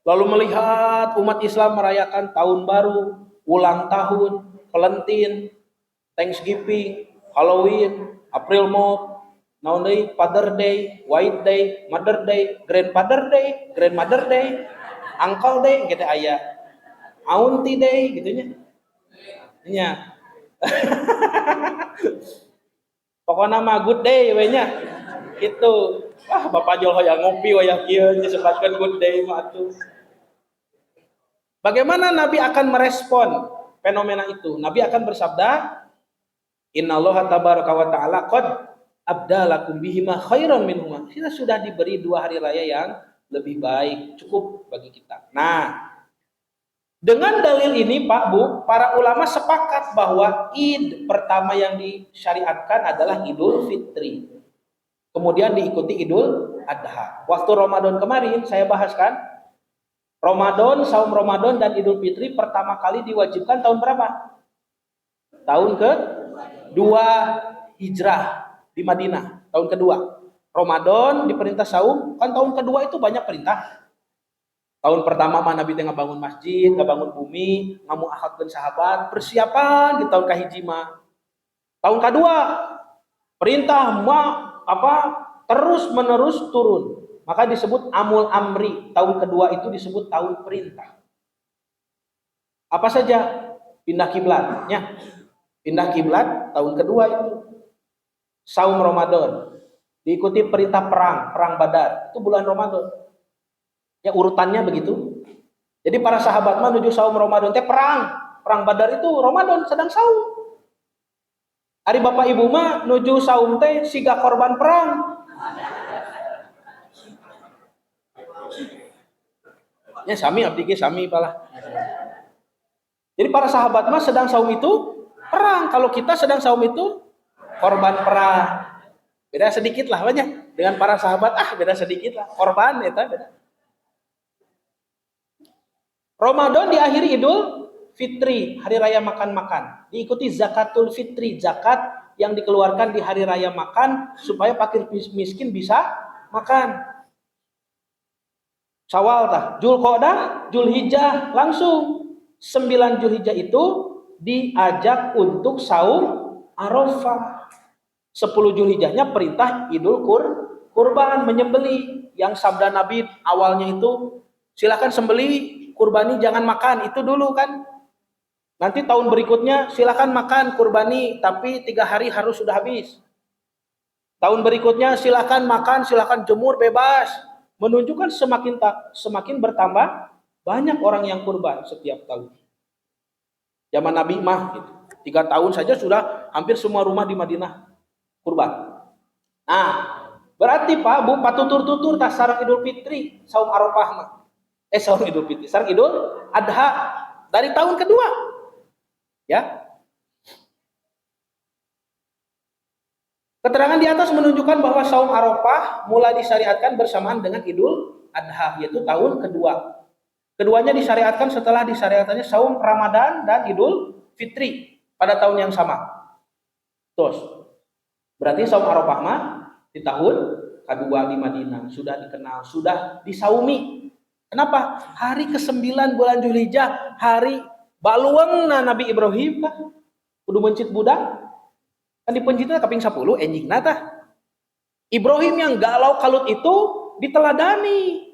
lalu melihat umat Islam merayakan tahun baru, ulang tahun, Valentine, Thanksgiving, Halloween, April Mop, naon deui, Father Day, White Day, Mother Day, Grandfather Day, Grandmother Day, Uncle Day, gitu aya. Auntie Day, gitunya. Nya. Pokoknya mah good day we nya. Gitu. Wah, Bapak Jol hoyong ngopi hoyong kieu disebutkan good day mah atuh. Bagaimana Nabi akan merespon fenomena itu? Nabi akan bersabda, Innallaha tabaraka wa ta'ala qad abdalakum bihima khairan minhuma. Kita sudah diberi 2 hari raya yang lebih baik, cukup bagi kita. Nah, dengan dalil ini Pak Bu, para ulama sepakat bahwa Id pertama yang disyariatkan adalah Idul Fitri. Kemudian diikuti Idul Adha. Waktu Ramadan kemarin saya bahaskan, saum Ramadan dan Idul Fitri pertama kali diwajibkan tahun berapa? Tahun ke-2 Hijrah di Madinah, tahun kedua. Ramadan diperintah saum, kan tahun kedua itu banyak perintah. Tahun pertama mah Nabi teh ngabangun masjid, ngabangun bumi, ngamuahadkeun sahabat, persiapan di tahun kahiji mah. Tahun kedua perintah terus menerus turun, maka disebut amul amri. Tahun kedua itu disebut tahun perintah. Apa saja? Pindah kiblatnya, pindah kiblat tahun kedua itu. Saum Ramadan diikuti perintah perang Badar, itu bulan Ramadan. Ya urutannya begitu. Jadi para sahabat menuju saum Ramadan teh perang Badar itu Ramadan sedang saum. Hari Bapak Ibu mah nuju saum teh siga korban perang. Ya sami abdi ge sami palah. Jadi para sahabat mah sedang saum itu perang. Kalau kita sedang saum itu korban perang. Beda sedikit lah banyak. Dengan para sahabat beda sedikit lah. Korban eta beda. Ramadan diakhiri Idul Fitri, hari raya makan-makan. Diikuti Zakatul Fitri, zakat yang dikeluarkan di hari raya makan supaya fakir miskin bisa makan. Syawal tah, Zulqa'dah, Zulhijjah, langsung 9 Zulhijjah itu diajak untuk saum Arafah. 10 Zulhijjahnya perintah Idul Kurban, menyembeli. Yang sabda Nabi awalnya itu silakan sembeli, kurbani jangan makan, itu dulu kan. Nanti tahun berikutnya silakan makan kurbani, tapi 3 hari harus sudah habis. Tahun berikutnya silakan makan, silakan jemur bebas. Menunjukkan semakin bertambah banyak orang yang kurban setiap tahun. Zaman Nabi mah gitu. 3 tahun saja sudah hampir semua rumah di Madinah kurban. Nah, berarti Pak Bu patutur-tutur tas sareng Idul Fitri, saum Arafah mah. Saum Idul Fitri, sareng Idul Adha dari tahun kedua. Ya. Keterangan di atas menunjukkan bahwa saum Arafah mulai disyariatkan bersamaan dengan Idul Adha, yaitu tahun kedua. Keduanya disyariatkan setelah disyariatkannya saum Ramadan dan Idul Fitri pada tahun yang sama. Terus, berarti saum Arafah mah di tahun kedua di Madinah sudah dikenal, sudah disaumi. Kenapa? Hari ke-9 bulan Zulhijjah, hari baluangna Nabi Ibrahim kan kudu mencit budak. Kan di pencitnya kaping 10 enjingna tah. Ibrahim yang galau kalut itu diteladani.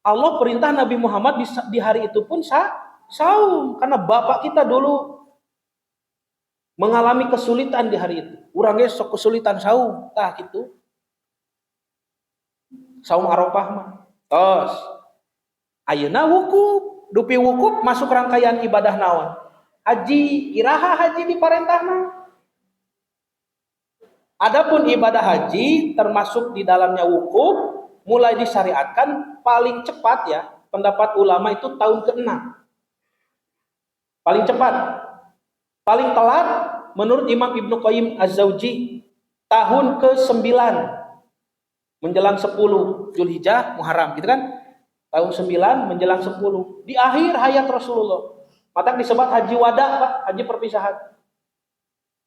Allah perintah Nabi Muhammad di hari itu pun saum karena bapak kita dulu mengalami kesulitan di hari itu. Urangnya sok kesulitan saum, tah gitu. Saum Arafah mah. Tos. Ayeuna wukuf, dupi wukuf masuk rangkaian ibadah naon? Haji, iraha haji di parentahna. Adapun ibadah haji termasuk di dalamnya wukuf mulai disyariatkan paling cepat ya, pendapat ulama itu tahun ke-6. Paling cepat. Paling telat menurut Imam Ibnu Qayyim Az-Zawji tahun ke-9 menjelang 10 Zulhijjah Muharram gitu kan. Tahun 9 menjelang 10 di akhir hayat Rasulullah. Maka disebut haji wada, Pak, haji perpisahan.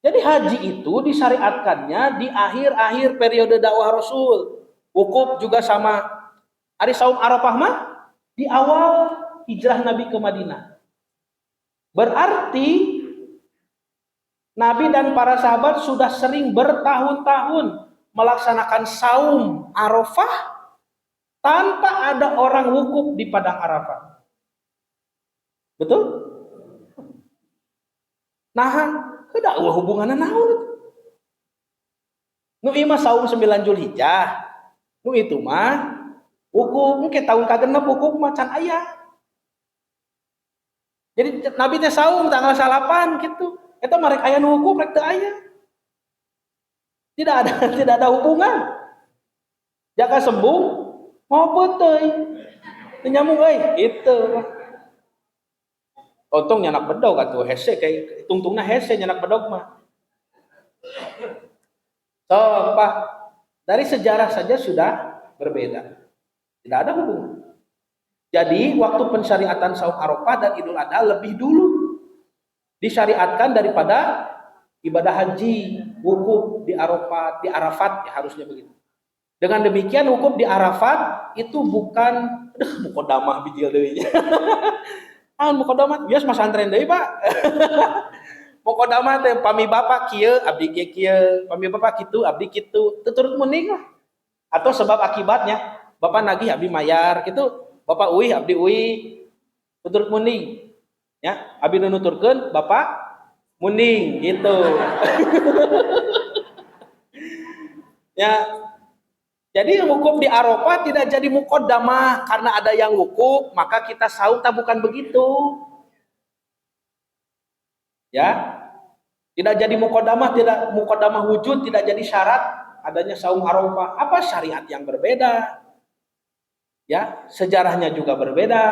Jadi haji itu disyariatkannya di akhir-akhir periode dakwah Rasul. Wukuf juga sama. Hari saum Arafah mah di awal hijrah Nabi ke Madinah. Berarti Nabi dan para sahabat sudah sering bertahun-tahun melaksanakan saum Arafah tanpa ada orang wukuf di padang Arafah. Betul? Nah, tidak hubungannya naon. Nu ieu mah saum 9 Zulhijjah. Nu itu mah wukuf engke tahun kagenep wukuf mah can aya. Jadi Nabi teh saum tanggal 8 gitu. Eta mah rek aya nu wukuf rek teu aya. Tidak ada hubungan. Jaka sembung mau teuy. Teu nyambung euy, gitu. Untung nyanak bedog atuh hese kayak tungtungna hese nyanak bedog mah. So, Pak, dari sejarah saja sudah berbeda. Tidak ada hubungan. Jadi, waktu pensyariatan saum Arafah dan Idul Adha lebih dulu disyariatkan daripada ibadah haji, wukuf di Arafat ya harusnya begitu. Dengan demikian wukuf di Arafat itu bukan mukodamah bijil deui. Mukodamah bias masantren deui, Pak. Mukodamah teh pami bapak kieu abdi kieu, pami bapak kitu abdi kitu, teu turut mending lah. Atau sebab akibatnya bapak nagih abdi mayar kitu, bapak uih abdi uih, teu turut mending. Ya, abdi nu nuturkeun bapak munding gitu. Ya. Jadi wukuf di Arafah tidak jadi muqaddamah karena ada yang wukuf, maka kita saum bukan begitu. Ya. Tidak jadi muqaddamah wujud, tidak jadi syarat adanya saum Arafah. Apa syariat yang berbeda? Ya, sejarahnya juga berbeda,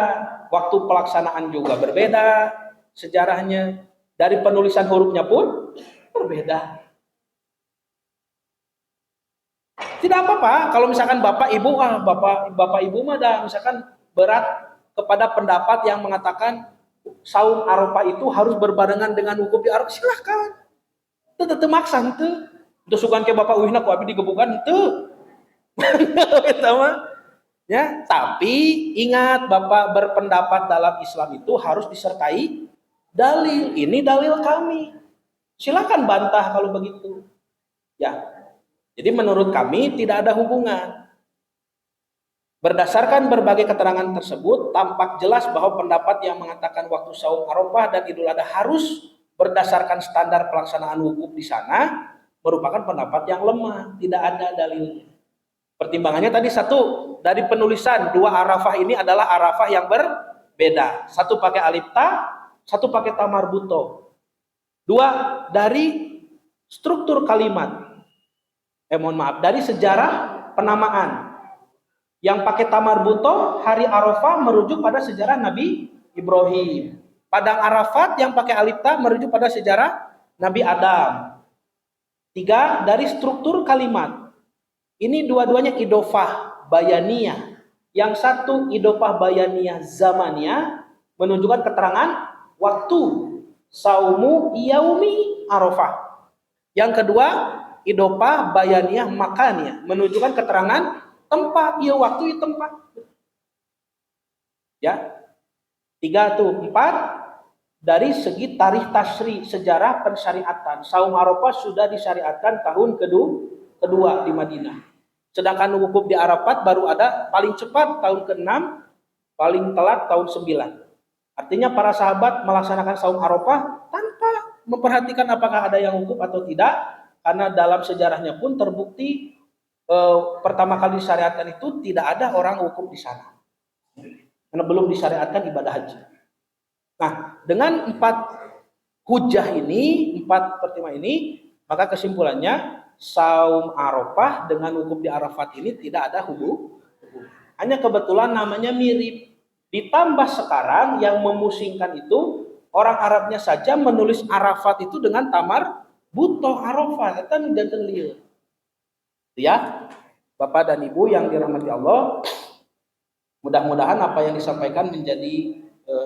waktu pelaksanaan juga berbeda, sejarahnya dari penulisan hurufnya pun berbeda. Tidak apa-apa kalau misalkan bapak ibu bapak ibu mah dah misalkan berat kepada pendapat yang mengatakan saum Arafah itu harus berbarengan dengan wukuf di Arafah, silahkan. Itu tetep maksa itu. Itu sukan ke bapak uhina ku abi digebukan itu. Eta mah. Ya, tapi ingat bapak berpendapat dalam Islam itu harus disertai dalil. Ini dalil kami. Silakan bantah kalau begitu. Ya. Jadi menurut kami tidak ada hubungan. Berdasarkan berbagai keterangan tersebut, tampak jelas bahwa pendapat yang mengatakan waktu saum Arafah dan Idul Adha harus berdasarkan standar pelaksanaan wukuf di sana merupakan pendapat yang lemah, tidak ada dalilnya. Pertimbangannya tadi satu, dari penulisan dua Arafah ini adalah Arafah yang berbeda. Satu pakai alif ta, satu pakai ta marbuto. Dua, dari struktur kalimat. Dari sejarah penamaan. Yang pakai tamar buto, hari Arafah merujuk pada sejarah Nabi Ibrahim. Padang Arafat yang pakai alif ta merujuk pada sejarah Nabi Adam. Tiga, dari struktur kalimat. Ini dua-duanya idofah bayaniyah. Yang satu idofah bayaniyah zamaniyah menunjukkan keterangan waktu saumu yaumi Arafah. Yang kedua idofah bayaniyah makaniyah menunjukkan keterangan tempat, iya waktu, iya tempat. Ya. Tiga tuh, empat dari segi tarikh tasri, sejarah pensyariatan. Saum Arafah sudah disyariatkan tahun kedua di Madinah. Sedangkan wukuf di Arafat baru ada paling cepat tahun ke-6, paling telat tahun 9. Artinya para sahabat melaksanakan saum Arafah tanpa memperhatikan apakah ada yang wukuf atau tidak, karena dalam sejarahnya pun terbukti pertama kali disyariatkan itu tidak ada orang wukuf di sana. Karena belum disyariatkan ibadah haji. Nah, dengan 4 hujah ini, 4 pertimbangan ini, maka kesimpulannya saum Arafah dengan wukuf di Arafat ini tidak ada hubungan. Hanya kebetulan namanya mirip. Ditambah sekarang yang memusingkan itu orang Arabnya saja menulis Arafat itu dengan tamar butoh Arafah. Itu janten lieu. Ya, Bapak dan Ibu yang dirahmati Allah, mudah-mudahan apa yang disampaikan menjadi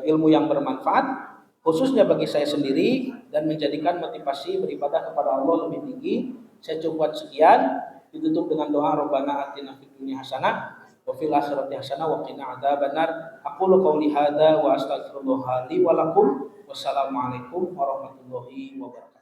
ilmu yang bermanfaat, khususnya bagi saya sendiri, dan menjadikan motivasi beribadah kepada Allah lebih tinggi. Saya cukupkan sekian, ditutup dengan doa Rabbana atina fid dunya hasanah wa fil akhirati hasanah wa qina adzabannar. Aqulu qouli hadza wa astaghfirullah li wa lakum. Wassalamualaikum warahmatullahi wabarakatuh.